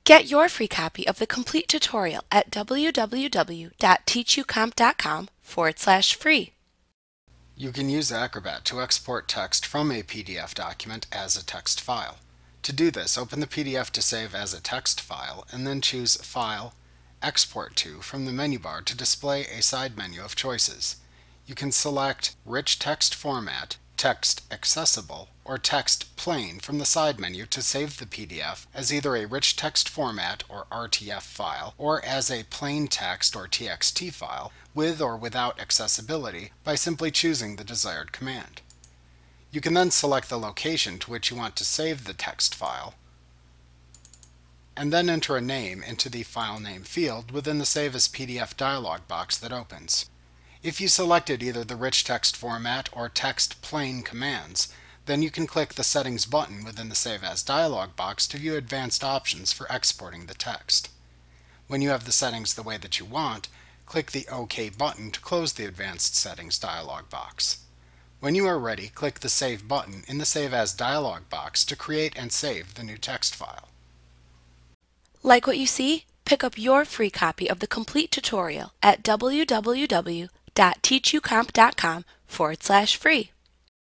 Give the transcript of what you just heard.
Get your free copy of the complete tutorial at www.teachucomp.com/free. You can use Acrobat to export text from a PDF document as a text file. To do this, open the PDF to save as a text file and then choose File, Export to from the menu bar to display a side menu of choices. You can select Rich Text Format, Text Accessible, or Text Plain from the side menu to save the PDF as either a rich text format or RTF file or as a plain text or TXT file with or without accessibility by simply choosing the desired command. You can then select the location to which you want to save the text file and then enter a name into the File Name field within the Save as PDF dialog box that opens. If you selected either the rich text format or text plain commands, then you can click the Settings button within the Save As dialog box to view advanced options for exporting the text. When you have the settings the way that you want, click the OK button to close the Advanced Settings dialog box. When you are ready, click the Save button in the Save As dialog box to create and save the new text file. Like what you see? Pick up your free copy of the complete tutorial at www.teachucomp.com/free.